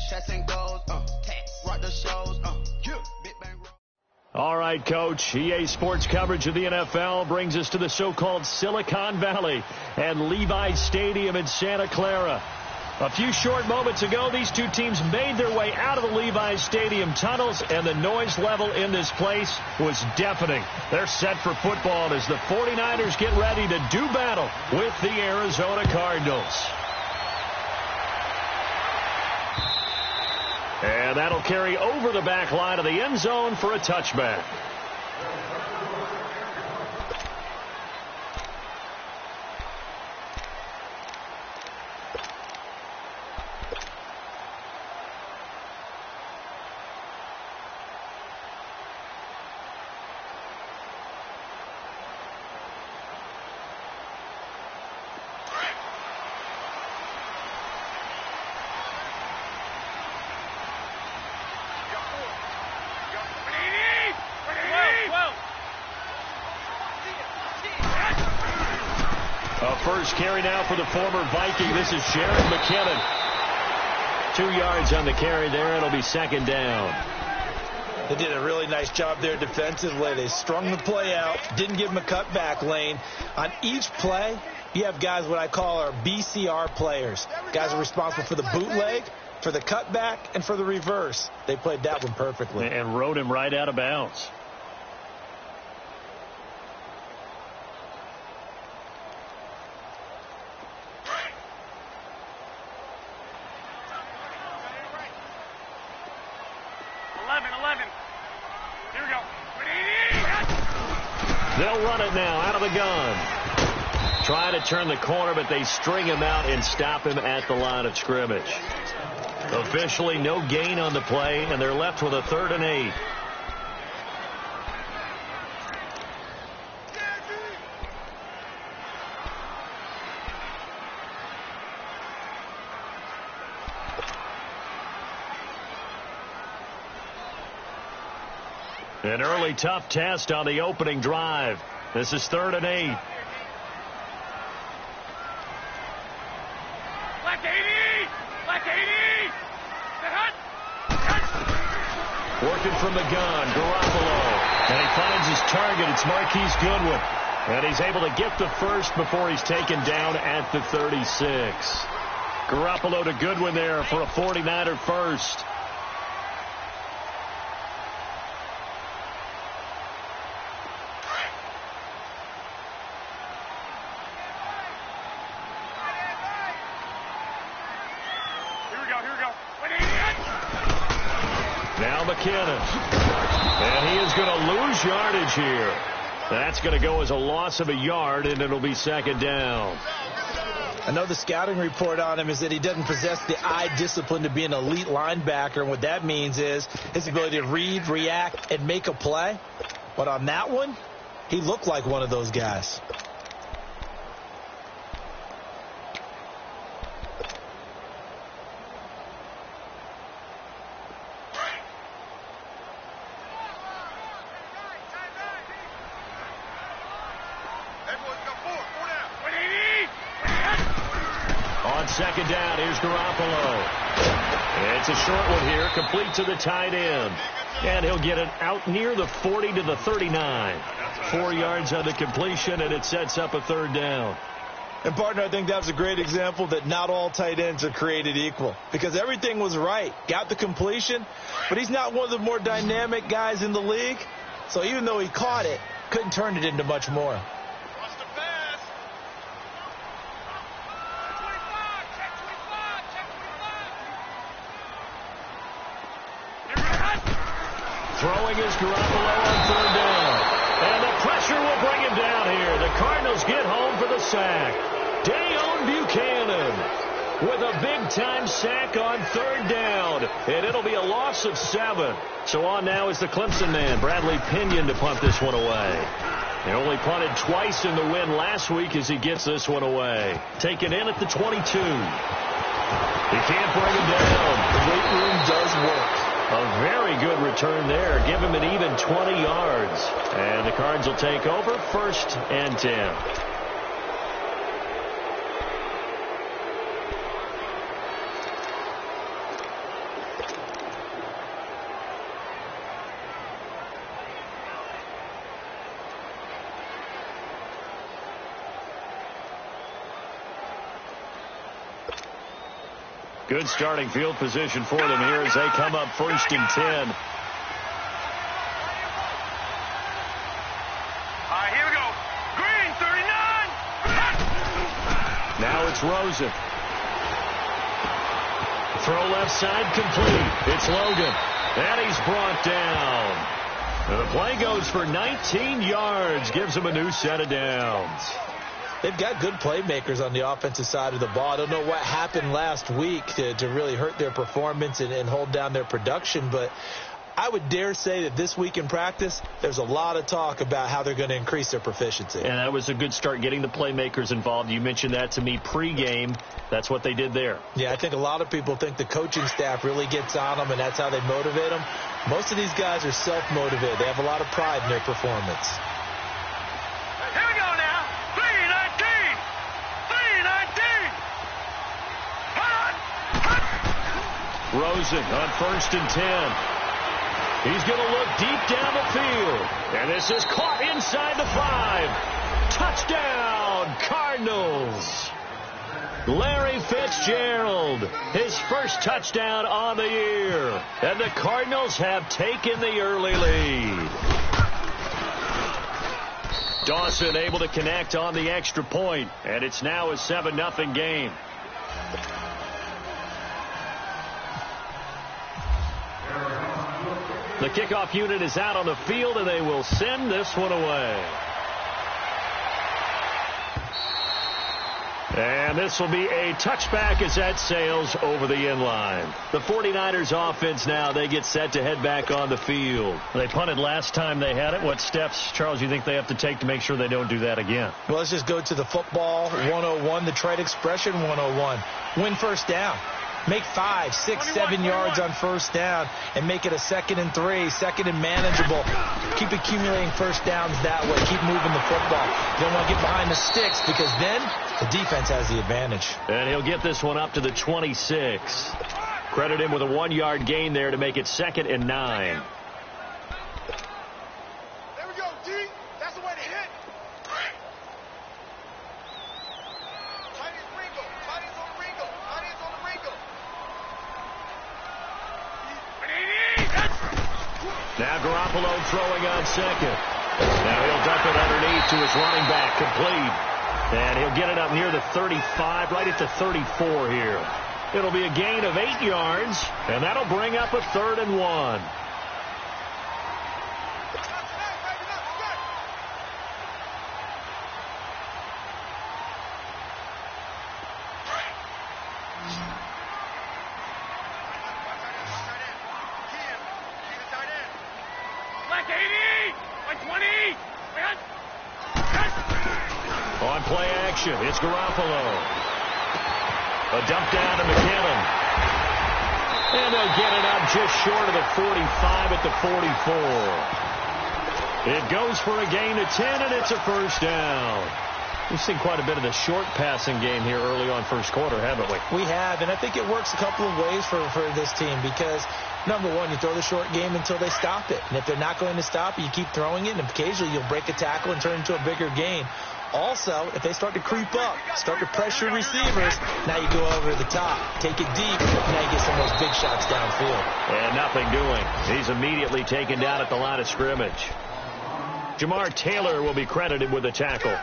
Chest and goals, rock the shows, big bang. All right, Coach. EA Sports coverage of the NFL brings us to the so-called Silicon Valley and Levi's Stadium in Santa Clara. A few short moments ago, these two teams made their way out of the Levi's Stadium tunnels, and the noise level in this place was deafening. They're set for football as the 49ers get ready to do battle with the Arizona Cardinals. And that'll carry over the back line of the end zone for a touchback. First carry now for the former Viking. This is Sharon McKinnon. 2 yards on the carry there. It'll be second down. They did a really nice job there defensively. They strung the play out, didn't give them a cutback lane. On each play, you have guys what I call our BCR players. Guys are responsible for the bootleg, for the cutback, and for the reverse. They played that one perfectly. And rode him right out of bounds. They'll run it now out of the gun. Try to turn the corner, but they string him out and stop him at the line of scrimmage. Officially no gain on the play, and they're left with a 3rd and 8. An early tough test on the opening drive. This is 3rd and 8. Working from the gun, Garoppolo. And he finds his target. It's Marquise Goodwin. And he's able to get the first before he's taken down at the 36. Garoppolo to Goodwin there for a 49er first. McKinnon. And he is going to lose yardage here. That's going to go as a loss of a yard, and it'll be second down. I know the scouting report on him is that he doesn't possess the eye discipline to be an elite linebacker, and what that means is his ability to read, react, and make a play. But on that one, he looked like one of those guys. Second down, here's Garoppolo. It's a short one here, complete to the tight end. And he'll get it out near the 40 to the 39. 4 yards on the completion, and it sets up a 3rd down. And, partner, I think that was a great example that not all tight ends are created equal. Because everything was right. Got the completion, but he's not one of the more dynamic guys in the league. So even though he caught it, couldn't turn it into much more. Throwing is Garoppolo on 3rd down. And the pressure will bring him down here. The Cardinals get home for the sack. Dayon Buchanan with a big-time sack on 3rd down. And it'll be a loss of 7. So on now is the Clemson man, Bradley Pinion, to punt this one away. He only punted twice in the win last week as he gets this one away. Taken in at the 22. He can't bring him down. The weight room does work. A very good return there. Give him an even 20 yards. And the Cards will take over 1st and 10. Good starting field position for them here as they come up 1st and 10. All right, here we go. Green, 39. Now it's Rosen. Throw left side complete. It's Logan. And he's brought down. And the play goes for 19 yards. Gives him a new set of downs. They've got good playmakers on the offensive side of the ball. I don't know what happened last week to really hurt their performance and hold down their production, but I would dare say that this week in practice, there's a lot of talk about how they're going to increase their proficiency. And that was a good start getting the playmakers involved. You mentioned that to me pregame. That's what they did there. Yeah, I think a lot of people think the coaching staff really gets on them, and that's how they motivate them. Most of these guys are self-motivated. They have a lot of pride in their performance. Here we go now. 319. 319. Rosen on 1st and 10. He's going to look deep down the field. And this is caught inside the 5. Touchdown, Cardinals. Larry Fitzgerald, his first touchdown on the year. And the Cardinals have taken the early lead. Dawson able to connect on the extra point. And it's now a 7-0 game. The kickoff unit is out on the field, and they will send this one away. And this will be a touchback as that sails over the end line. The 49ers offense now, they get set to head back on the field. They punted last time they had it. What steps, Charles, you think they have to take to make sure they don't do that again? Well, let's just go to the football 101, the trade expression 101. Win first down. Make 5, 6, 7 yards on first down and make it a 2nd and 3, 2nd and manageable. Keep accumulating first downs that way. Keep moving the football. You don't want to get behind the sticks because then the defense has the advantage. And he'll get this one up to the 26. Credit him with a 1-yard gain there to make it 2nd and 9. There we go, D. That's the way to hit. Tight ends wrinkle. Tight ends on the wrinkle. Tight ends on the wrinkle. Now Garoppolo throwing on 2nd. Now he'll dump it underneath to his running back, complete. And he'll get it up near the 35, right at the 34 here. It'll be a gain of 8 yards, and that'll bring up a 3rd and 1. On play action, it's Garoppolo. A dump down to McKinnon. And they'll get it up just short of the 45 at the 44. It goes for a gain of 10, and it's a first down. We've seen quite a bit of the short passing game here early on first quarter, haven't we? We have, and I think it works a couple of ways for this team because, number one, you throw the short game until they stop it. And if they're not going to stop it, you keep throwing it, and occasionally you'll break a tackle and turn it into a bigger gain. Also, if they start to creep up, start to pressure receivers, now you go over the top, take it deep, now you get some of those big shots downfield. And nothing doing. He's immediately taken down at the line of scrimmage. Jamar Taylor will be credited with the tackle.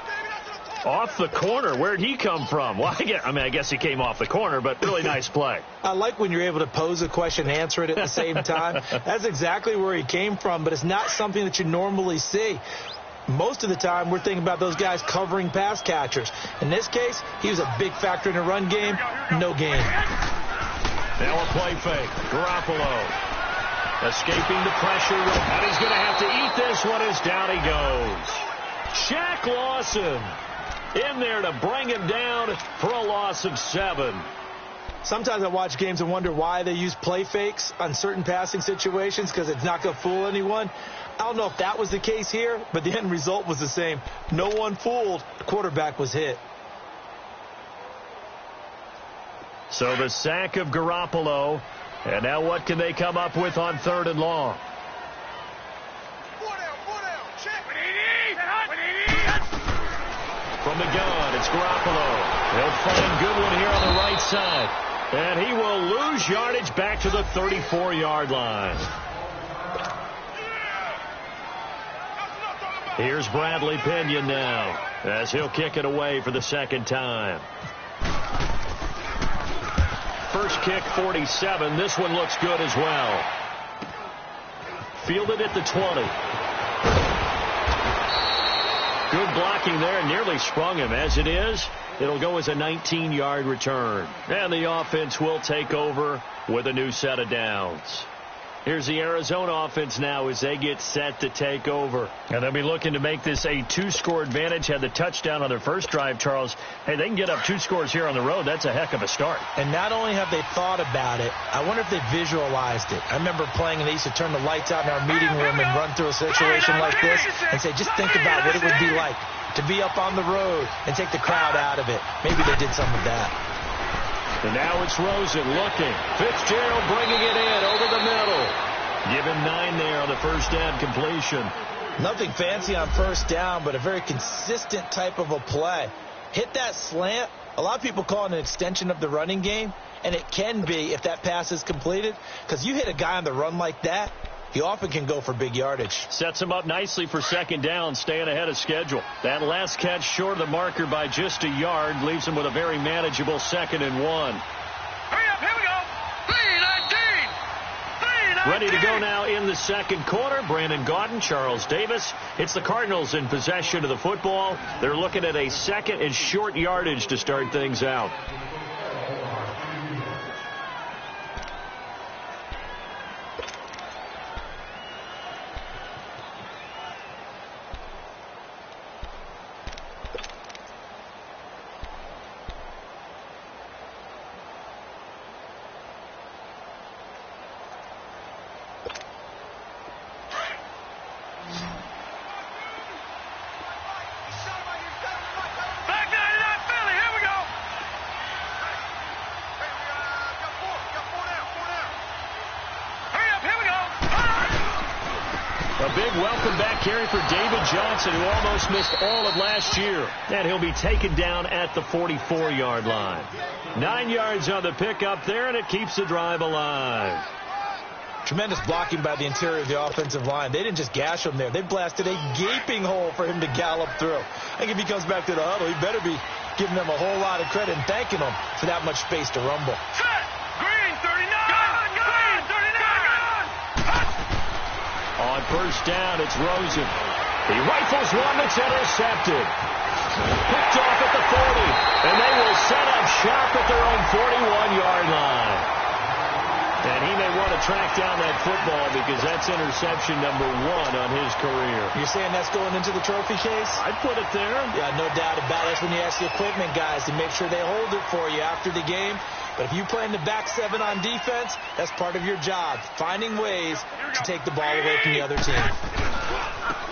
Off the corner. Where'd he come from? Well, I guess he came off the corner, but really nice play. I like when you're able to pose a question and answer it at the same time. That's exactly where he came from, but it's not something that you normally see. Most of the time, we're thinking about those guys covering pass catchers. In this case, he was a big factor in the run game. No gain. Now a play fake. Garoppolo escaping the pressure. And he's going to have to eat this one as down he goes. Shaq Lawson in there to bring him down for a loss of 7. Sometimes I watch games and wonder why they use play fakes on certain passing situations because it's not going to fool anyone. I don't know if that was the case here, but the end result was the same. No one fooled. The quarterback was hit. So the sack of Garoppolo. And now what can they come up with on 3rd and long? From the gun, it's Garoppolo. He'll find Goodwin here on the right side. And he will lose yardage back to the 34-yard line. Here's Bradley Pinion now as he'll kick it away for the second time. First kick, 47. This one looks good as well. Fielded at the 20. Good blocking there. Nearly sprung him. As it is, it'll go as a 19-yard return. And the offense will take over with a new set of downs. Here's the Arizona offense now as they get set to take over. And they'll be looking to make this a 2-score advantage. Had the touchdown on their first drive, Charles. Hey, they can get up 2 scores here on the road. That's a heck of a start. And not only have they thought about it, I wonder if they visualized it. I remember playing and they used to turn the lights out in our meeting room and run through a situation like this and say, just think about what it would be like to be up on the road and take the crowd out of it. Maybe they did some of that. And now it's Rosen looking. Fitzgerald bringing it in over the middle. Give him 9 there on the first down completion. Nothing fancy on first down, but a very consistent type of a play. Hit that slant. A lot of people call it an extension of the running game, and it can be if that pass is completed, because you hit a guy on the run like that, he often can go for big yardage. Sets him up nicely for second down, staying ahead of schedule. That last catch short of the marker by just a yard leaves him with a very manageable 2nd and 1. Hurry up, here we go. 3-19. Ready to go now in the second quarter. Brandon Gaudin, Charles Davis. It's the Cardinals in possession of the football. They're looking at a 2nd and short yardage to start things out. Big welcome back carry for David Johnson, who almost missed all of last year. And he'll be taken down at the 44-yard line. 9 yards on the pickup there, and it keeps the drive alive. Tremendous blocking by the interior of the offensive line. They didn't just gash him there. They blasted a gaping hole for him to gallop through. I think if he comes back to the huddle, he better be giving them a whole lot of credit and thanking them for that much space to rumble. Green, 39. Green, 39. On first down, it's Rosen. He rifles one that's intercepted. Picked off at the 40, and they will set up shop at their own 41-yard line. And he may want to track down that football because that's interception number 1 on his career. You're saying that's going into the trophy case? I'd put it there. Yeah, no doubt about it. That's when you ask the equipment guys to make sure they hold it for you after the game. But if you play in the back 7 on defense, that's part of your job, finding ways to take the ball away from the other team.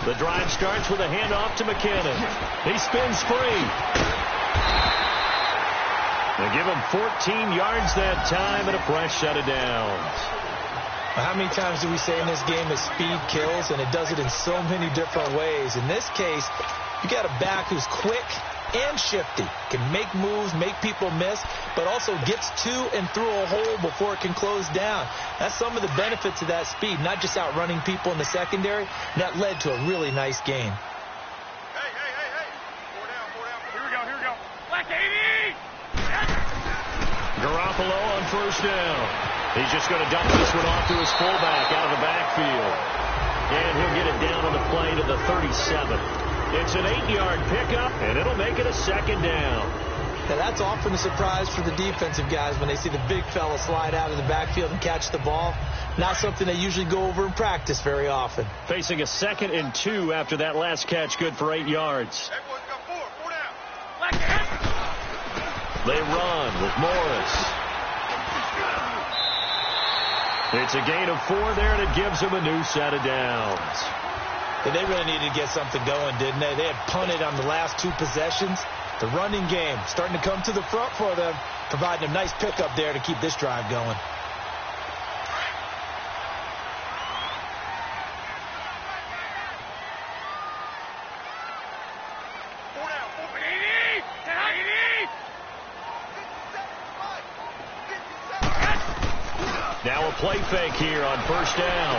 The drive starts with a handoff to McKinnon. He spins free. They give him 14 yards that time and a fresh set of downs. How many times do we say in this game that speed kills, and it does it in so many different ways? In this case, you got a back who's quick and shifty, can make moves, make people miss, but also gets to and through a hole before it can close down. That's some of the benefits of that speed, not just outrunning people in the secondary. And that led to a really nice game. Hey. 4 down. Here we go. Black 80. Garoppolo on first down. He's just going to dump this one off to his fullback out of the backfield. And he'll get it down on the play to the 37. It's an 8-yard pickup, and it'll make it a second down. Now that's often a surprise for the defensive guys when they see the big fella slide out of the backfield and catch the ball. Not something they usually go over in practice very often. Facing a 2nd and 2 after that last catch, good for 8 yards. Everyone's got 4 down. They run with Morris. It's a gain of 4 there, and it gives them a new set of downs. But they really needed to get something going, didn't they? They had punted on the last 2 possessions. The running game starting to come to the front for them, providing a nice pickup there to keep this drive going. Now a play fake here on first down.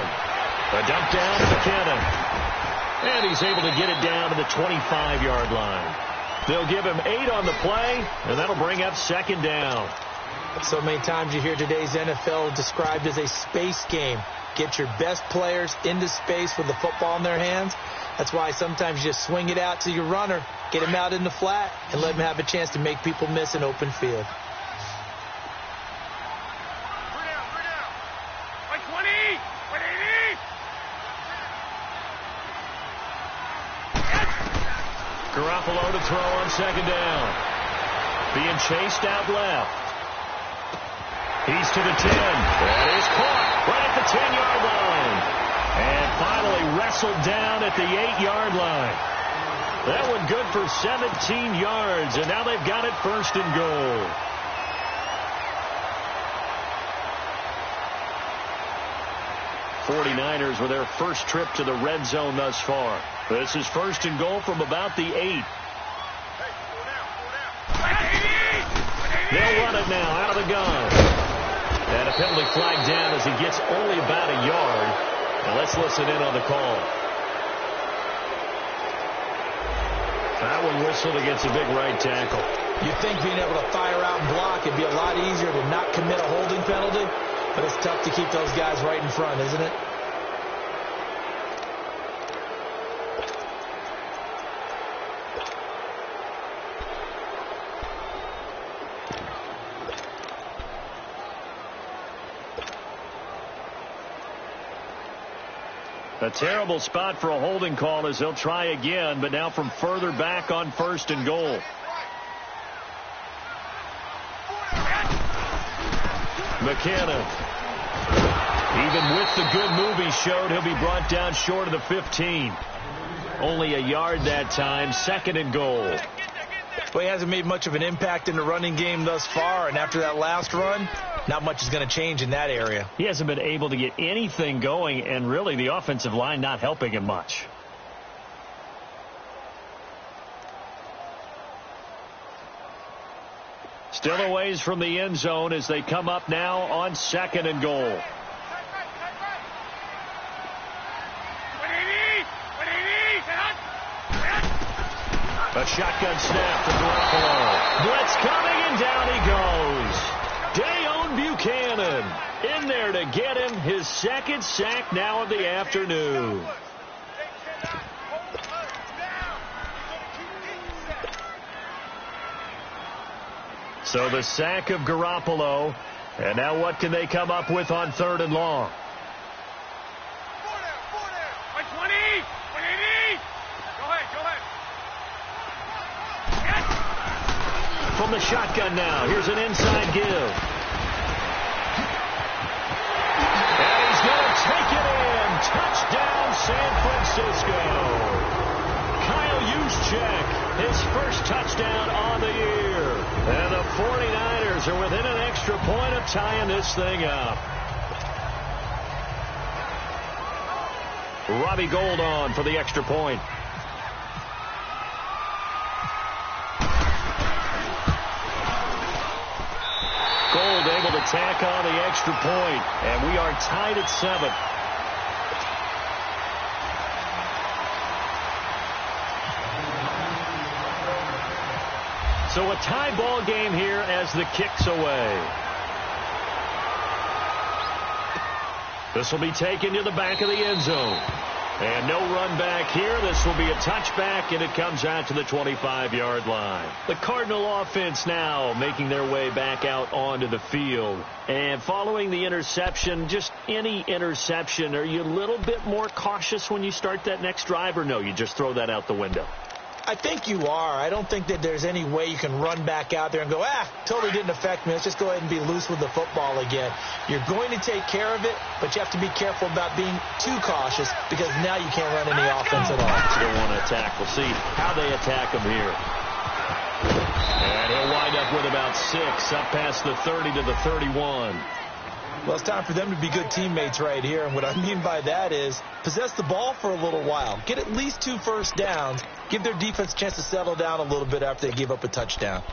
A dump down to McKinnon. And he's able to get it down to the 25-yard line. They'll give him 8 on the play, and that'll bring up second down. So many times you hear today's NFL described as a space game. Get your best players into space with the football in their hands. That's why sometimes you just swing it out to your runner, get him out in the flat, and let him have a chance to make people miss an open field. Garoppolo to throw on second down. Being chased out left. He's to the 10. That is caught right at the 10-yard line. And finally wrestled down at the 8-yard line. That one good for 17 yards, and now they've got it first and goal. '49ers with their first trip to the red zone thus far. This is first and goal from about the 8. They'll run it now out of the gun. And a penalty flag down as he gets only about a yard. Now let's listen in on the call. That one whistled against a big right tackle. You'd think being able to fire out and block, it'd be a lot easier to not commit a holding penalty. But it's tough to keep those guys right in front, isn't it? A terrible spot for a holding call as they'll try again, but now from further back on first and goal. McKinnon. Even with the good move he showed, he'll be brought down short of the 15. Only a yard that time, second and goal. Well, he hasn't made much of an impact in the running game thus far, and after that last run, not much is going to change in that area. He hasn't been able to get anything going, and really the offensive line not helping him much. Still a ways from the end zone as they come up now on second and goal. A shotgun snap to Garoppolo. Blitz coming, and down he goes. Buchanan in there to get him his second sack now of the afternoon. So the sack of Garoppolo. And now what can they come up with on third and long? From the shotgun now. Here's an inside give. And he's going to take it in. Touchdown, San Francisco. Kyle Juszczyk, his first touchdown on the year. And the 49ers are within an extra point of tying this thing up. Robbie Gould on for the extra point. Gould able to tack on the extra point, and we are tied at 7. So a tie ball game here as the kick's away. This will be taken to the back of the end zone. And no run back here. This will be a touchback, and it comes out to the 25-yard line. The Cardinal offense now making their way back out onto the field. And following the interception, just any interception, are you a little bit more cautious when you start that next drive, or no, you just throw that out the window? I think you are. I don't think that there's any way you can run back out there and go, totally didn't affect me. Let's just go ahead and be loose with the football again. You're going to take care of it, but you have to be careful about being too cautious because now you can't run any offense at all. Still want to attack. We'll see how they attack him here. And he'll wind up with about 6 up past the 30 to the 31. Well, it's time for them to be good teammates right here. And what I mean by that is possess the ball for a little while. Get at least 2 first downs. Give their defense a chance to settle down a little bit after they give up a touchdown.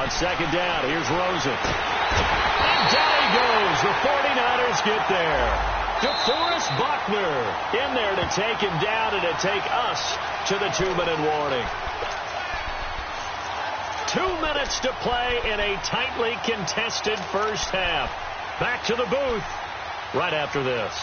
On second down, here's Rosen. And down he goes. The 49ers get there. DeForest Buckner in there to take him down and to take us to the 2-minute warning. 2 minutes to play in a tightly contested first half. Back to the booth right after this.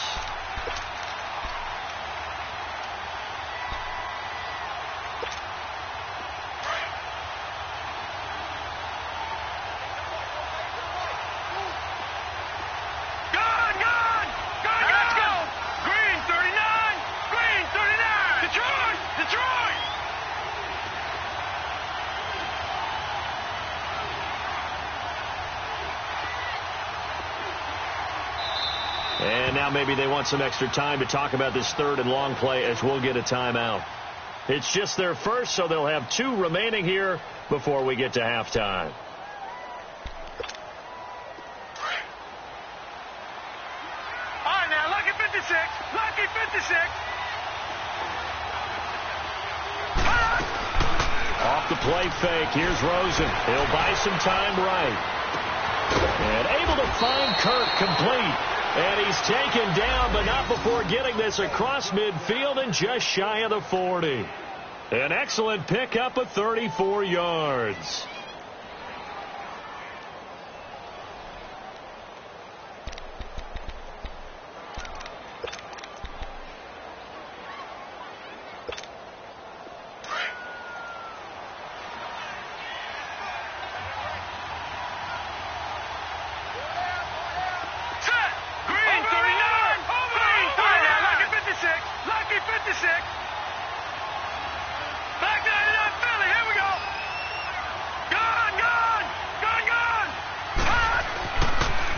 And now maybe they want some extra time to talk about this third and long play as we'll get a timeout. It's just their first, so they'll have 2 remaining here before we get to halftime. All right, now, lucky 56. Lucky 56. Off the play fake. Here's Rosen. He'll buy some time right. And able to find Kirk complete. And he's taken down, but not before getting this across midfield and just shy of the 40. An excellent pickup of 34 yards.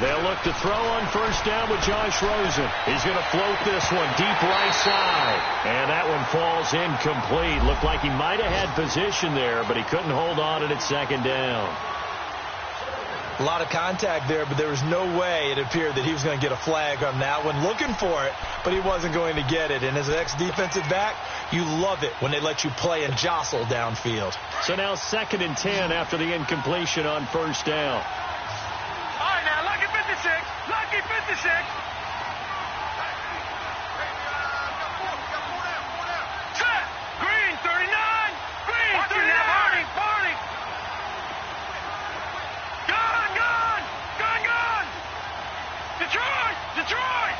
They'll look to throw on first down with Josh Rosen. He's going to float this one deep right side. And that one falls incomplete. Looked like he might have had position there, but he couldn't hold on at second down. A lot of contact there, but there was no way it appeared that he was going to get a flag on that one. Looking for it, but he wasn't going to get it. And as an ex-defensive back, you love it when they let you play and jostle downfield. So now 2nd and 10 after the incompletion on first down. All right, now, lucky 56. Lucky 56. Set. Green, 39. Green, 39. Barney. Gone. Detroit.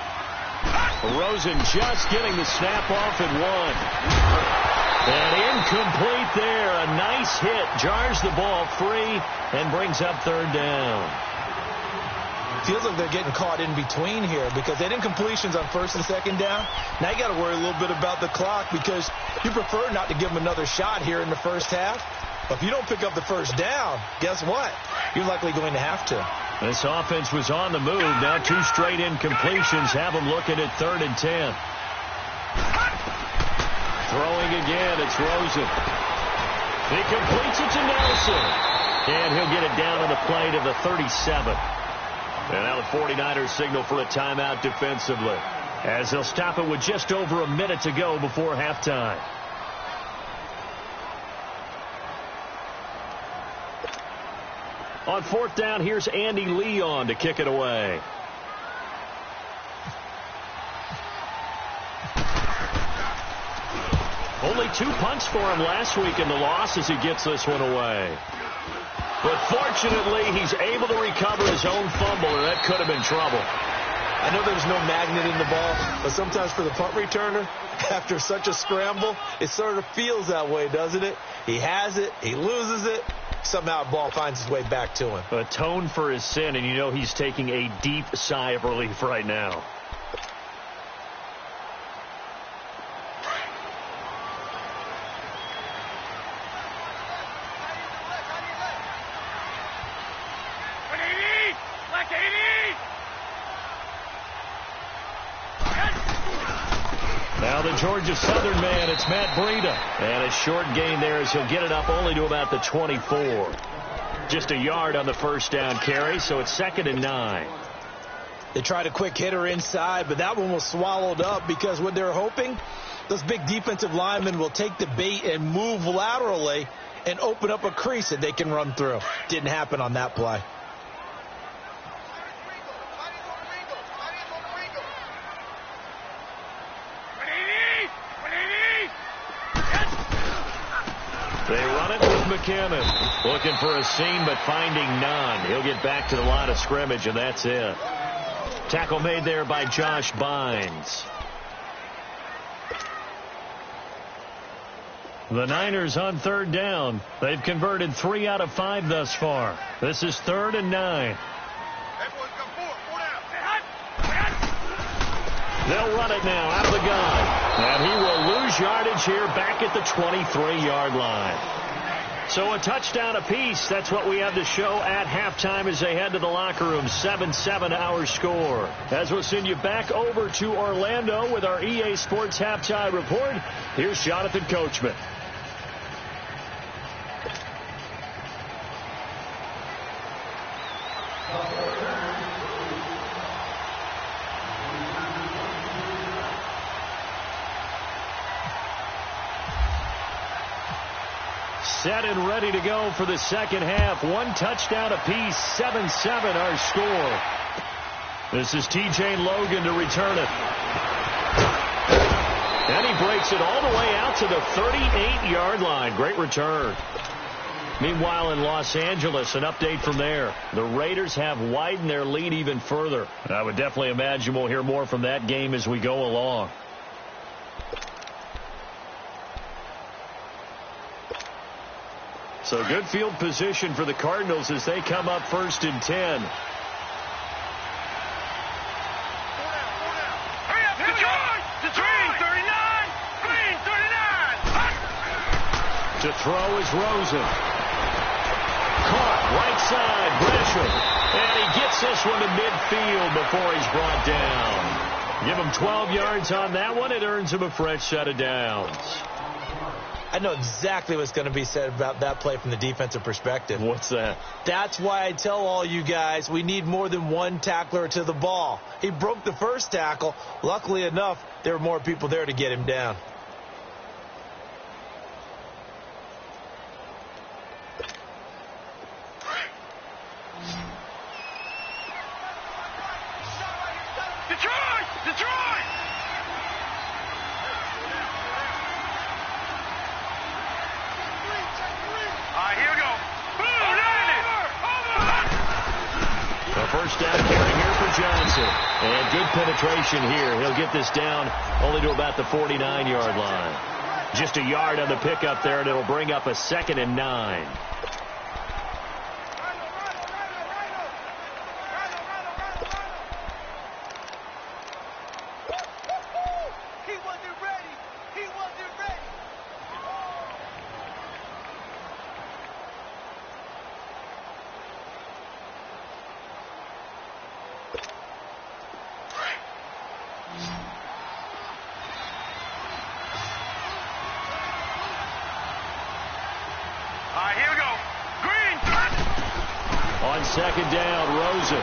Rosen just getting the snap off at 1. And incomplete there. A nice hit. Jars the ball free and brings up 3rd down. Feels like they're getting caught in between here because they didn't incompletions on 1st and 2nd down. Now you got to worry a little bit about the clock because you prefer not to give them another shot here in the first half. But if you don't pick up the first down, guess what? You're likely going to have to. This offense was on the move. Now 2 straight incompletions have them looking at 3rd and 10. Throwing again, it's Rosen. He completes it to Nelson. And he'll get it down on the play to the 37. And now the 49ers signal for a timeout defensively, as they'll stop it with just over a minute to go before halftime. On 4th down, here's Andy Leon to kick it away. Only 2 punts for him last week in the loss as he gets this one away. But fortunately, he's able to recover his own fumble, or that could have been trouble. I know there's no magnet in the ball, but sometimes for the punt returner, after such a scramble, it sort of feels that way, doesn't it? He has it, he loses it, somehow the ball finds its way back to him. Atone for his sin, and you know he's taking a deep sigh of relief right now. Now the Georgia Southern man, it's Matt Breida. And a short gain there as he'll get it up only to about the 24. Just a yard on the first down carry, so it's 2nd and 9. They tried a quick hitter inside, but that one was swallowed up because what they're hoping, those big defensive linemen will take the bait and move laterally and open up a crease that they can run through. Didn't happen on that play. They run it with McKinnon. Looking for a seam, but finding none. He'll get back to the line of scrimmage, and that's it. Tackle made there by Josh Bynes. The Niners on third down. They've converted 3 out of 5 thus far. This is 3rd and 9. They'll run it now out of the gun. And he will lose yardage here back at the 23-yard line. So a touchdown apiece. That's what we have to show at halftime as they head to the locker room. 7-7 our score. As we'll send you back over to Orlando with our EA Sports Halftime Report. Here's Jonathan Coachman. Set and ready to go for the second half. 1 touchdown apiece. 7-7 our score. This is TJ Logan to return it. And he breaks it all the way out to the 38-yard line. Great return. Meanwhile, in Los Angeles, an update from there. The Raiders have widened their lead even further. I would definitely imagine we'll hear more from that game as we go along. So good field position for the Cardinals as they come up 1st and 10. To throw is Rosen. Caught right side, Gresham. And he gets this one to midfield before he's brought down. Give him 12 yards on that one. It earns him a fresh set of downs. I know exactly what's going to be said about that play from the defensive perspective. What's that? That's why I tell all you guys we need more than one tackler to the ball. He broke the first tackle. Luckily enough, there were more people there to get him down. First down carry here for Johnson. And good penetration here. He'll get this down only to about the 49-yard line. Just a yard on the pickup there, and it'll bring up a 2nd and 9. Here we go. Green. On 2nd down, Rosen.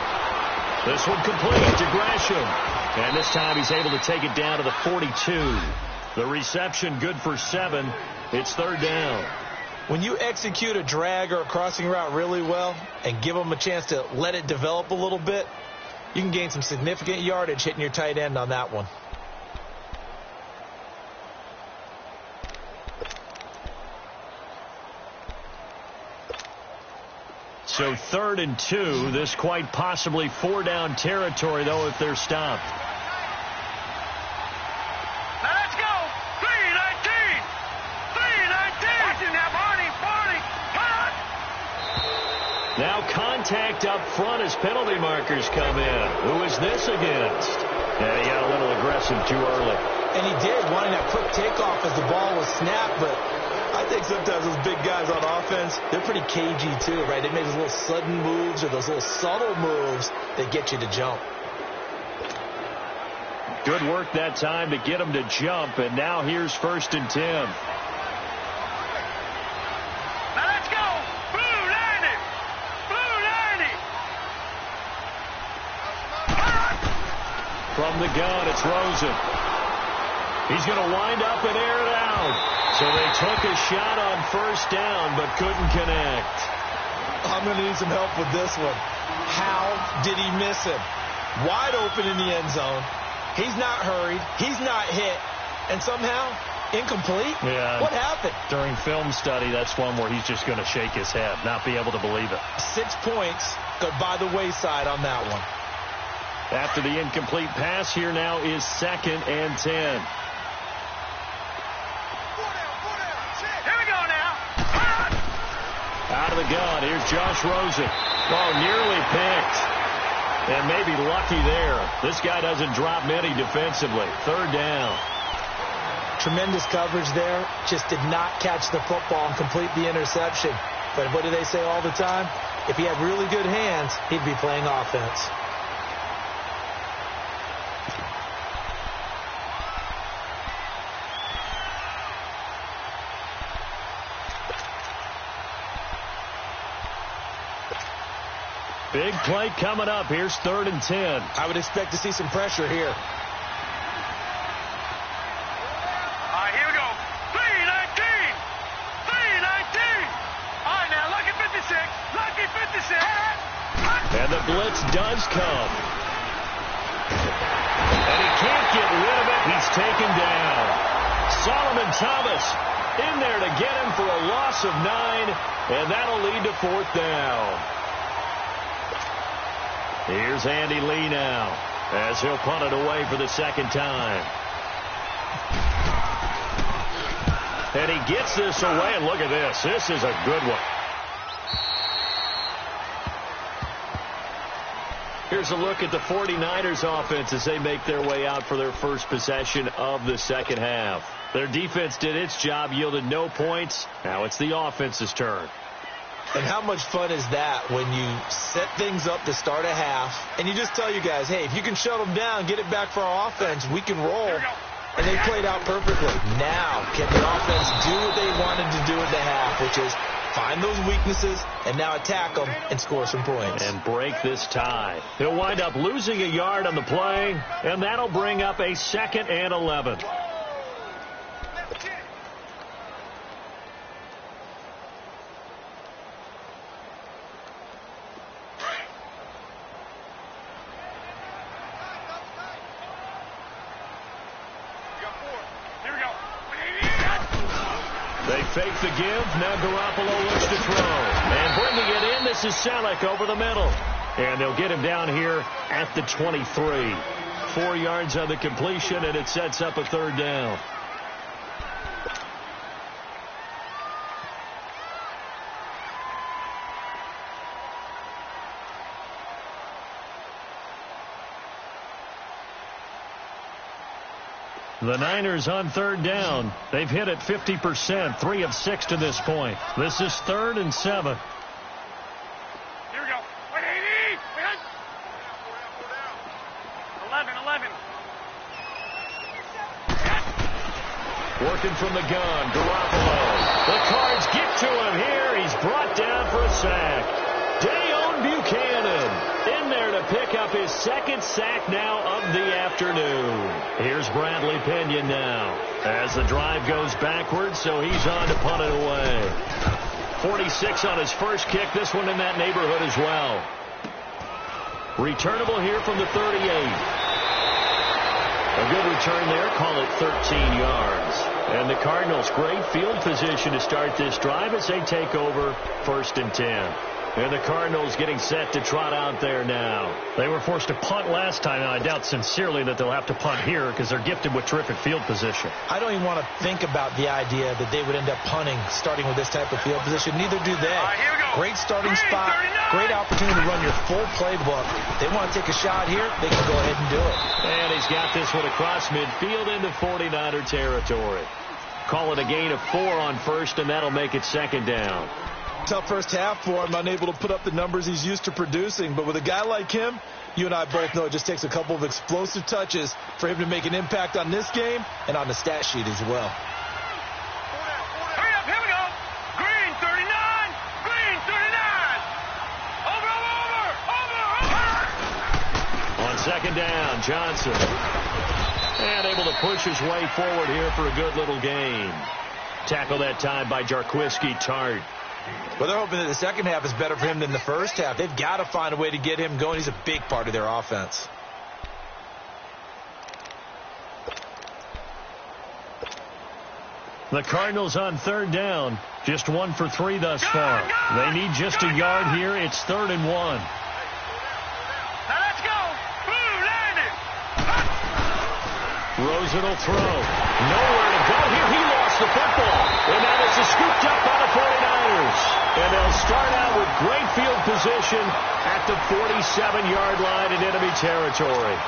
This one complete to Gresham. And this time he's able to take it down to the 42. The reception good for 7. It's 3rd down. When you execute a drag or a crossing route really well and give them a chance to let it develop a little bit, you can gain some significant yardage hitting your tight end on that one. So 3rd and 2. This quite possibly 4-down territory, though, if they're stopped. Now let's go. 3-19. 3-19. Watching that, Barney. Now contact up front as penalty markers come in. Who is this against? And he got a little aggressive too early. And he did, wanting that quick takeoff as the ball was snapped, but I think sometimes those big guys on offense, they're pretty cagey too, right? They make those little sudden moves or those little subtle moves that get you to jump. Good work that time to get him to jump, and now here's 1st and 10. Now let's go. Blue 90. Blue 90. From the gun, it's Rosen. He's going to wind up and air it out. So they took a shot on first down but couldn't connect. I'm going to need some help with this one. How did he miss him? Wide open in the end zone. He's not hurried. He's not hit. And somehow, incomplete? Yeah. What happened? During film study, that's one where he's just going to shake his head, not be able to believe it. 6 points go by the wayside on that one. After the incomplete pass, here now is 2nd and 10. Here we go now. Out of the gun, here's Josh Rosen. Oh, nearly picked. And maybe lucky there. This guy doesn't drop many defensively. 3rd down. Tremendous coverage there. Just did not catch the football and complete the interception. But what do they say all the time? If he had really good hands, he'd be playing offense. Big play coming up. Here's 3rd and 10. I would expect to see some pressure here. All right, here we go. 3-19. 3-19. All right, now, lucky 56. Lucky 56. And the blitz does come. And he can't get rid of it. He's taken down. Solomon Thomas in there to get him for a loss of 9. And that'll lead to 4th down. Here's Andy Lee now as he'll punt it away for the 2nd time. And he gets this away, and look at this. This is a good one. Here's a look at the 49ers offense as they make their way out for their first possession of the 2nd half. Their defense did its job, yielded no points. Now it's the offense's turn. And how much fun is that when you set things up to start a half and you just tell you guys, hey, if you can shut them down, get it back for our offense, we can roll. And they played out perfectly. Now, can the offense do what they wanted to do at the half, which is find those weaknesses and now attack them and score some points. And break this tie. He'll wind up losing a yard on the play, and that'll bring up a 2nd and 11. They fake the give. Now Garoppolo looks to throw. And bringing it in, this is Selleck over the middle. And they'll get him down here at the 23. 4 yards on the completion, and it sets up a 3rd down. The Niners on 3rd down. They've hit it 50%, 3 of 6 to this point. This is 3rd and 7. Here we go. 180. 11. Working from the gun, Garoppolo. The Cards get to him here. He's brought down for a sack. Buchanan in there to pick up his 2nd sack now of the afternoon. Here's Bradley Pinion now as the drive goes backwards, so he's on to punt it away. 46 on his first kick, this one in that neighborhood as well. Returnable here from the 38. A good return there, call it 13 yards. And the Cardinals, great field position to start this drive as they take over 1st and 10. And the Cardinals getting set to trot out there now. They were forced to punt last time, and I doubt sincerely that they'll have to punt here because they're gifted with terrific field position. I don't even want to think about the idea that they would end up punting starting with this type of field position. Neither do they. Here we go. Great starting spot. Great opportunity to run your full playbook. If they want to take a shot here, they can go ahead and do it. And he's got this one across midfield into 49er territory. Call it a gain of 4 on 1st, and that'll make it 2nd down. Tough first half for him, unable to put up the numbers he's used to producing. But with a guy like him, you and I both know it just takes a couple of explosive touches for him to make an impact on this game and on the stat sheet as well. Hurry up, here we go. Green 39. Green 39. Over. On 2nd down, Johnson. And able to push his way forward here for a good little gain. Tackle that time by Jarquiski Tart. Well, they're hoping that the second half is better for him than the first half. They've got to find a way to get him going. He's a big part of their offense. The Cardinals on third down. Just 1 for 3 thus far. They need just a yard here. It's 3rd and 1. Now let's go. Rosen will throw. Nowhere to go here. He lost the football. And now this is scooped up by the 49ers. And they'll start out with great field position at the 47-yard line in enemy territory.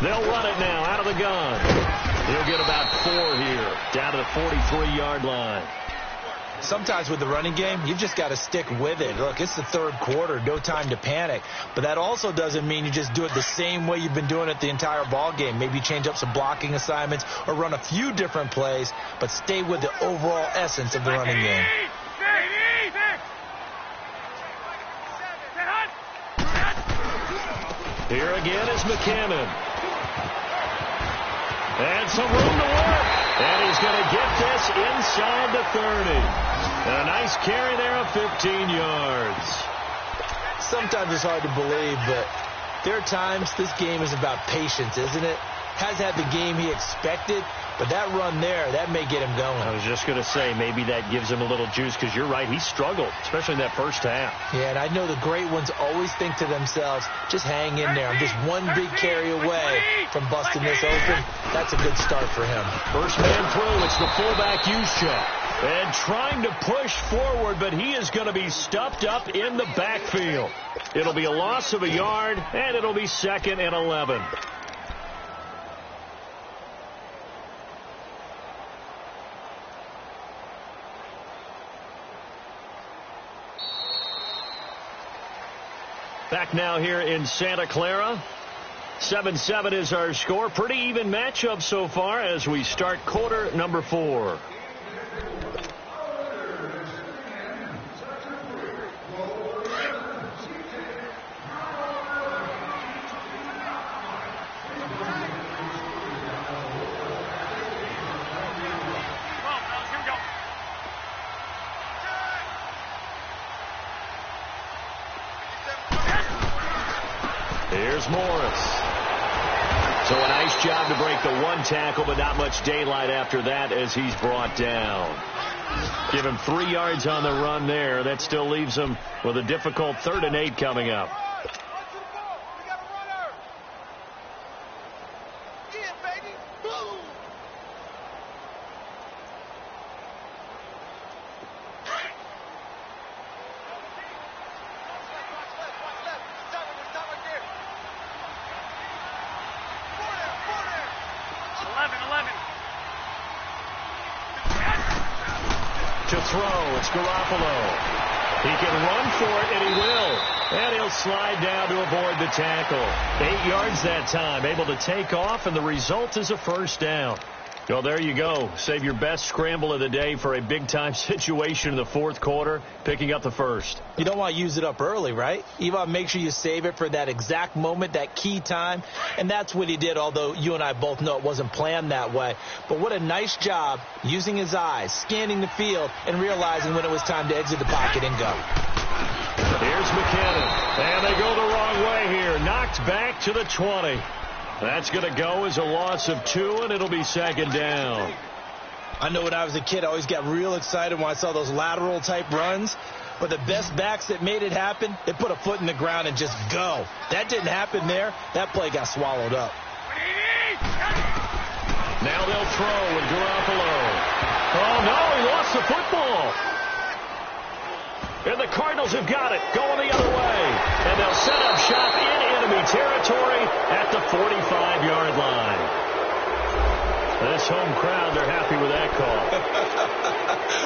They'll run it now out of the gun. He'll get about 4 here, down to the 43-yard line. Sometimes with the running game, you've just got to stick with it. Look, it's the third quarter, no time to panic. But that also doesn't mean you just do it the same way you've been doing it the entire ball game. Maybe change up some blocking assignments or run a few different plays, but stay with the overall essence of the running game. Here again is McCannon. And some room to work. And he's going to get this inside the 30. And a nice carry there of 15 yards. Sometimes it's hard to believe, but there are times this game is about patience, isn't it? Has had the game he expected, but that run there, that may get him going. I was just going to say, maybe that gives him a little juice, because you're right, he struggled, especially in that first half. Yeah, and I know the great ones always think to themselves, just hang in there. I'm just one big carry away from busting this open. That's a good start for him. First man through, it's the fullback Juszczyk. And trying to push forward, but he is going to be stuffed up in the backfield. It'll be a loss of a yard, and it'll be 2nd and 11. Back now here in Santa Clara. 7-7 is our score. Pretty even matchup so far as we start quarter number 4. Here's Morris. So a nice job to break the 1 tackle, but not much daylight after that as he's brought down. Give him 3 yards on the run there. That still leaves him with a difficult 3rd and 8 coming up. To throw, it's Garoppolo. He can run for it, and he will. And he'll slide down to avoid the tackle. 8 yards that time, able to take off, and the result is a first down. Well, there you go. Save your best scramble of the day for a big-time situation in the 4th quarter, picking up the first. You don't want to use it up early, right? You want to make sure you save it for that exact moment, that key time. And that's what he did, although you and I both know it wasn't planned that way. But what a nice job using his eyes, scanning the field, and realizing when it was time to exit the pocket and go. Here's McCannon. And they go the wrong way here. Knocked back to the 20. That's going to go as a loss of 2, and it'll be 2nd down. I know when I was a kid, I always got real excited when I saw those lateral-type runs. But the best backs that made it happen, they put a foot in the ground and just go. That didn't happen there. That play got swallowed up. Now they'll throw with Garoppolo. Oh, no, he lost the football. And the Cardinals have got it, going the other way. And they'll set up shop in enemy territory at the 45-yard line. This home crowd, they're happy with that call.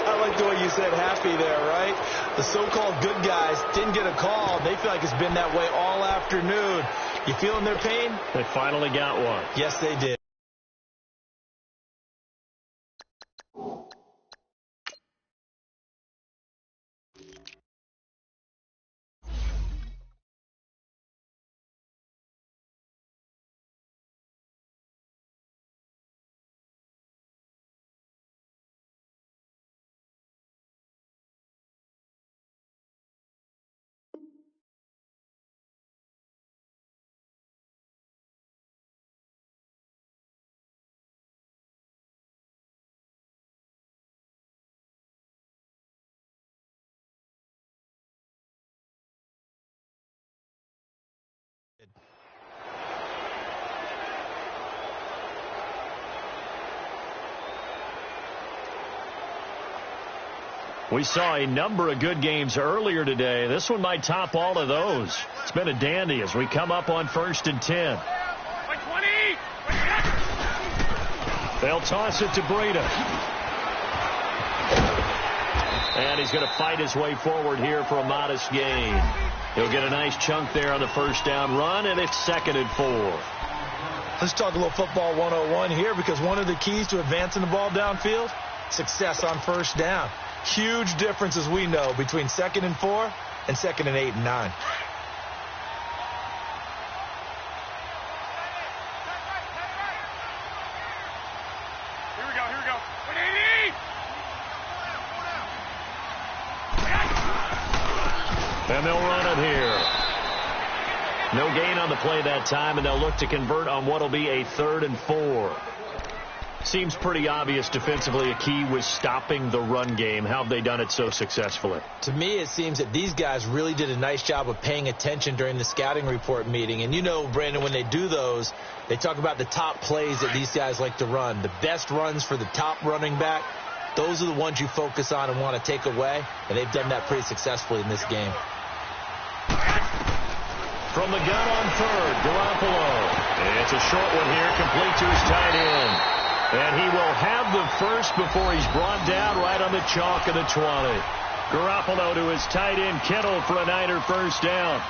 I like the way you said happy there, right? The so-called good guys didn't get a call. They feel like it's been that way all afternoon. You feeling their pain? They finally got one. Yes, they did. We saw a number of good games earlier today. This one might top all of those. It's been a dandy as we come up on 1st and 10. They'll toss it to Breida. And he's going to fight his way forward here for a modest gain. He'll get a nice chunk there on the first down run, and it's 2nd and 4. Let's talk a little football 101 here, because one of the keys to advancing the ball downfield, success on first down. Huge difference, as we know, between 2nd and 4 and 2nd and 8 and 9. Here we go. And they'll run it here. No gain on the play that time, and they'll look to convert on what will be a 3rd and 4. Seems pretty obvious defensively a key was stopping the run game. How have they done it so successfully? To me, it seems that these guys really did a nice job of paying attention during the scouting report meeting. And you know, Brandon, when they do those, they talk about the top plays that these guys like to run. The best runs for the top running back, those are the ones you focus on and want to take away. And they've done that pretty successfully in this game. From the gun on 3rd, Garoppolo. It's a short one here, complete to his tight end. And he will have the first before he's brought down right on the chalk of the 20. Garoppolo to his tight end, Kittle, for a Niner first down.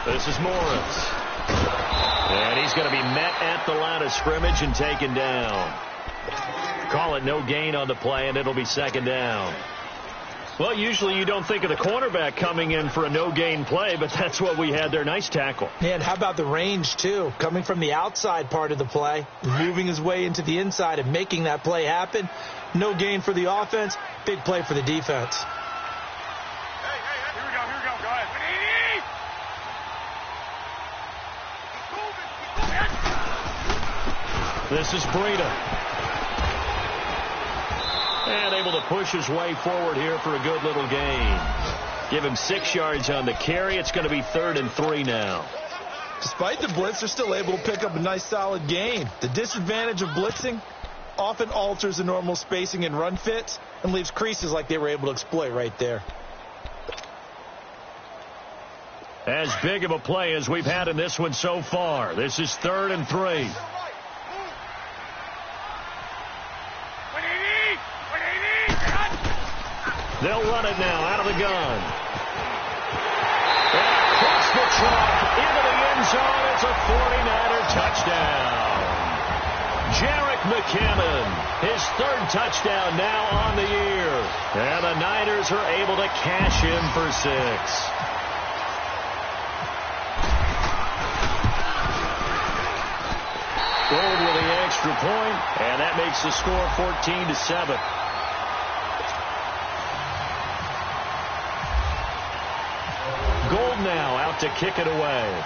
This is Morris. And he's going to be met at the line of scrimmage and taken down. Call it no gain on the play, and it'll be 2nd down. Well, usually you don't think of the cornerback coming in for a no-gain play, but that's what we had there. Nice tackle. And how about the range, too? Coming from the outside part of the play, moving his way into the inside and making that play happen. No gain for the offense, big play for the defense. Here we go. Go ahead. This is Breida. And able to push his way forward here for a good little gain. Give him 6 yards on the carry. It's going to be 3rd and 3 now. Despite the blitz, they're still able to pick up a nice solid gain. The disadvantage of blitzing often alters the normal spacing and run fits and leaves creases like they were able to exploit right there. As big of a play as we've had in this one so far. This is 3rd and 3. They'll run it now out of the gun. And across the chalk into the end zone. It's a 49er touchdown. Jerick McKinnon, his 3rd touchdown now on the year. And the Niners are able to cash in for 6. Gold with the extra point, and that makes the score 14-7. Gold now out to kick it away.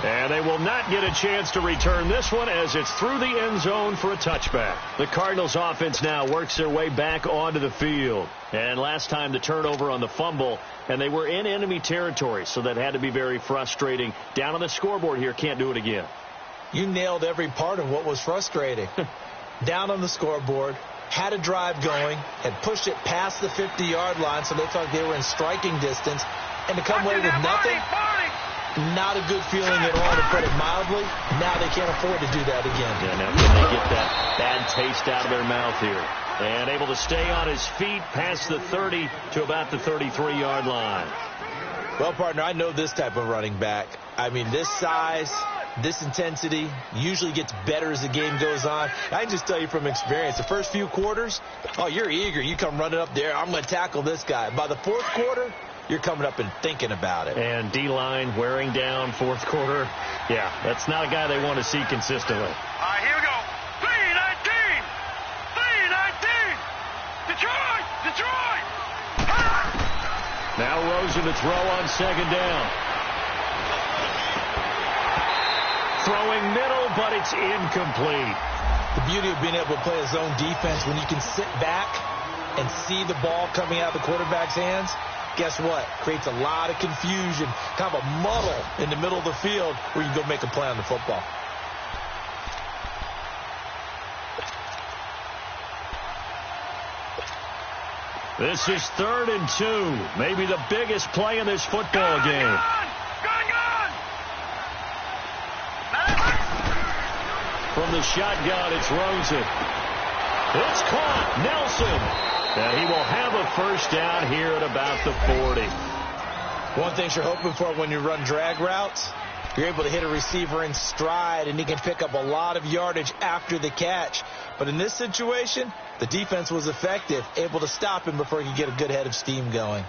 And they will not get a chance to return this one as it's through the end zone for a touchback. The Cardinals offense now works their way back onto the field. And last time the turnover on the fumble, and they were in enemy territory, so that had to be very frustrating. Down on the scoreboard here, can't do it again. You nailed every part of what was frustrating. Down on the scoreboard, had a drive going, had pushed it past the 50-yard line, so they thought they were in striking distance, and to come away with nothing, not a good feeling at all, to put it mildly. Now they can't afford to do that again. Yeah, now can they get that bad taste out of their mouth here? And able to stay on his feet past the 30 to about the 33-yard line. Well, partner, I know this type of running back. I mean, this size, this intensity usually gets better as the game goes on. I can just tell you from experience, the first few quarters, oh, you're eager. You come running up there, I'm going to tackle this guy. By the fourth quarter, you're coming up and thinking about it. And D-line wearing down fourth quarter. Yeah, that's not a guy they want to see consistently. All right, here we go. 3-19. 3-19. Detroit. Detroit. Now Rosen to throw on second down. Throwing middle, but it's incomplete. The beauty of being able to play a zone defense, when you can sit back and see the ball coming out of the quarterback's hands, guess what? Creates a lot of confusion, kind of a muddle in the middle of the field where you can go make a play on the football. This is 3rd and 2. Maybe the biggest play in this football game. From the shotgun, it's Rosen. It's caught. Nelson. And he will have a first down here at about the 40. One thing you're hoping for when you run drag routes, you're able to hit a receiver in stride, and he can pick up a lot of yardage after the catch. But in this situation, the defense was effective, able to stop him before he could get a good head of steam going.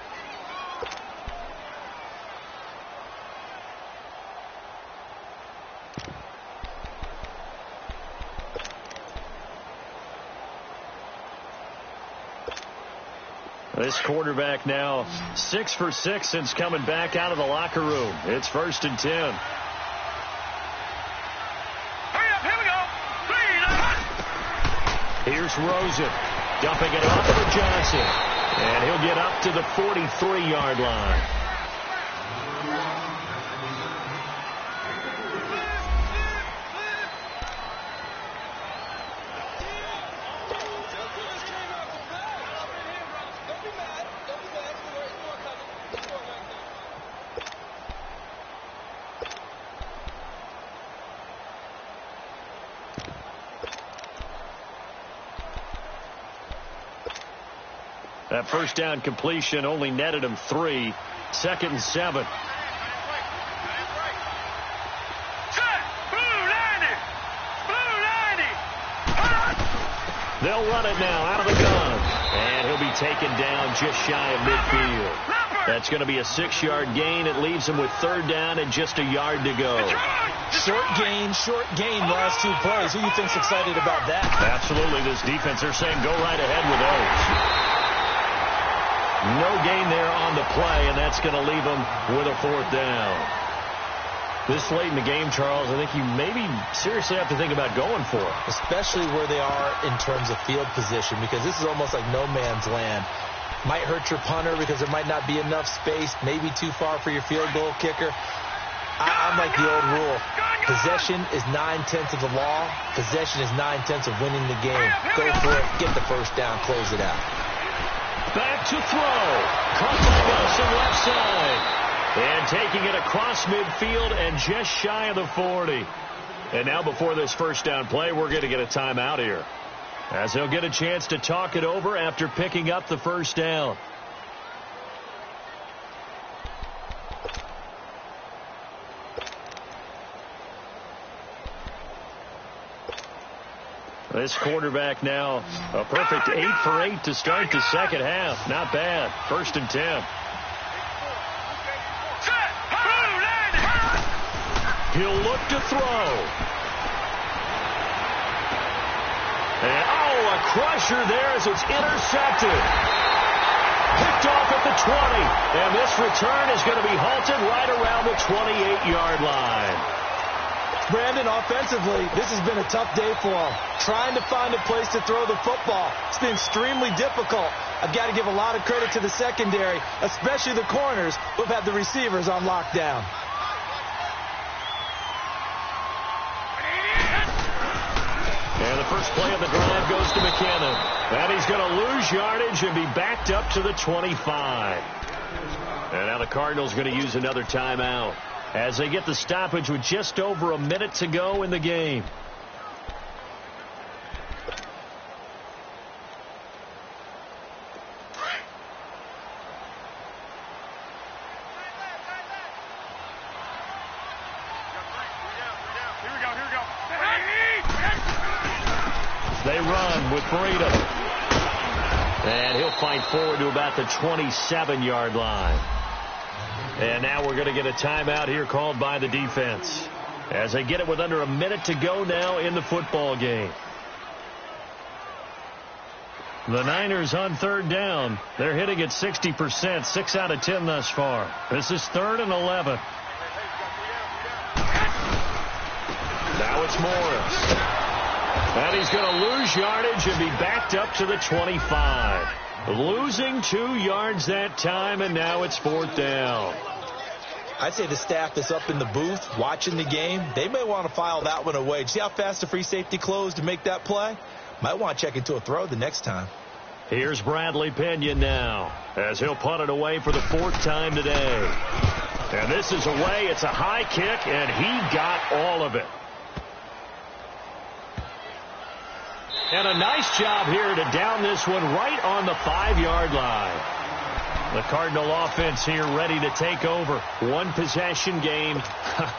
This quarterback now 6 for 6 since coming back out of the locker room. It's 1st and 10. Hurry up, here we go. 3-9. Here's Rosen dumping it off to Johnson. And he'll get up to the 43-yard line. That first down completion only netted him 3. 2nd and 7. They'll run it now out of the gun. And he'll be taken down just shy of midfield. That's going to be a 6-yard gain. It leaves him with 3rd down and just a yard to go. Short gain, last 2 plays. Who do you think's excited about that? Absolutely. This defense, they're saying go right ahead with those. No gain there on the play, and that's going to leave him with a 4th down. This late in the game, Charles, I think you maybe seriously have to think about going for it. Especially where they are in terms of field position, because this is almost like no man's land. Might hurt your punter because there might not be enough space, maybe too far for your field goal kicker. I'm like the old rule. Possession is 9/10 of the law. Possession is 9/10 of winning the game. Go for it, get the first down, close it out. Back to throw. Caught by Nelson left side. And taking it across midfield and just shy of the 40. And now before this first down play, we're going to get a timeout here, as they'll get a chance to talk it over after picking up the first down. This quarterback now a perfect 8 for 8 to start the second half. Not bad. 1st and 10. He'll look to throw. And, a crusher there as it's intercepted. Picked off at the 20. And this return is going to be halted right around the 28-yard line. Brandon, offensively, this has been a tough day for him. Trying to find a place to throw the football. It's been extremely difficult. I've got to give a lot of credit to the secondary, especially the corners who have had the receivers on lockdown. And the first play of the drive goes to McKinnon. And he's going to lose yardage and be backed up to the 25. And now the Cardinals going to use another timeout as they get the stoppage with just over a minute to go in the game. They run with freedom. And he'll fight forward to about the 27-yard line. And now we're going to get a timeout here called by the defense as they get it with under a minute to go now in the football game. The Niners on third down. They're hitting at 60%, 6 out of 10 thus far. This is 3rd and 11. Now it's Morris. And he's going to lose yardage and be backed up to the 25. Losing 2 yards that time, and now it's 4th down. I'd say the staff that's up in the booth watching the game, they may want to file that one away. See how fast the free safety closed to make that play? Might want to check into a throw the next time. Here's Bradley Pinion now as he'll punt it away for the 4th time today. And this is away. It's a high kick, and he got all of it. And a nice job here to down this one right on the 5-yard line. The Cardinal offense here ready to take over. 1-possession game.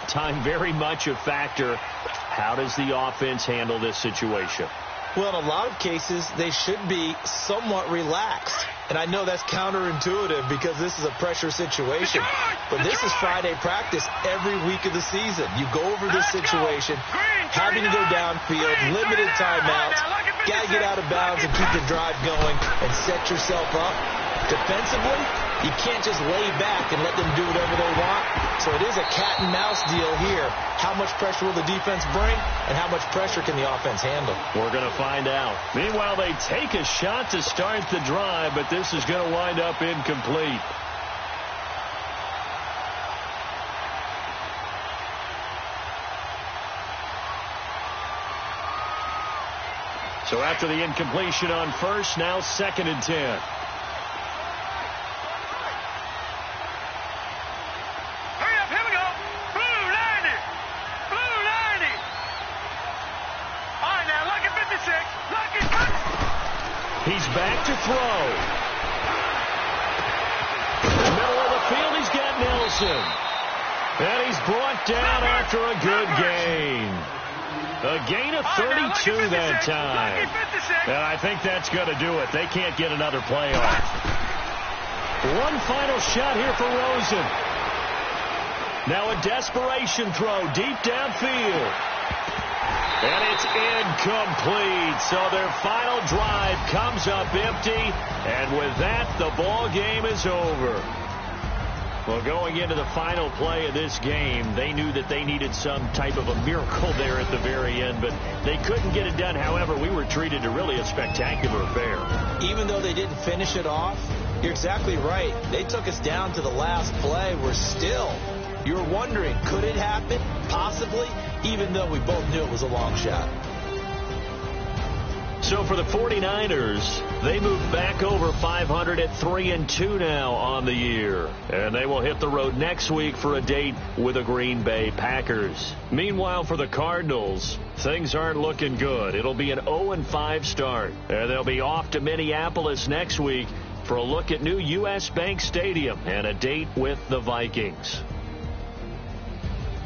Time very much a factor. How does the offense handle this situation? Well, in a lot of cases, they should be somewhat relaxed. And I know that's counterintuitive because this is a pressure situation. But this is Friday practice every week of the season. You go over this situation, having to go downfield, limited timeouts, got to get out of bounds and keep the drive going and set yourself up. Defensively, you can't just lay back and let them do whatever they want. So it is a cat and mouse deal here. How much pressure will the defense bring and how much pressure can the offense handle? We're going to find out. Meanwhile, they take a shot to start the drive, but this is going to wind up incomplete. So after the incompletion on first, now 2nd and 10. He's back to throw. In the middle of the field, he's got Nelson. And he's brought down after a good gain. A gain of 32 that time. And I think that's going to do it. They can't get another play off. One final shot here for Rosen. Now a desperation throw deep downfield. And it's incomplete. So their final drive comes up empty. And with that, the ball game is over. Well, going into the final play of this game, they knew that they needed some type of a miracle there at the very end, but they couldn't get it done. However, we were treated to really a spectacular affair. Even though they didn't finish it off, you're exactly right. They took us down to the last play. We're still, you're wondering, could it happen? Possibly, even though we both knew it was a long shot. So for the 49ers, they move back over 500 at 3-2 now on the year. And they will hit the road next week for a date with the Green Bay Packers. Meanwhile, for the Cardinals, things aren't looking good. It'll be an 0-5 start. And they'll be off to Minneapolis next week for a look at new U.S. Bank Stadium and a date with the Vikings.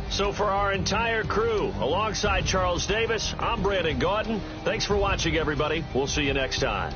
So for our entire crew, alongside Charles Davis, I'm Brandon Gautin. Thanks for watching, everybody. We'll see you next time.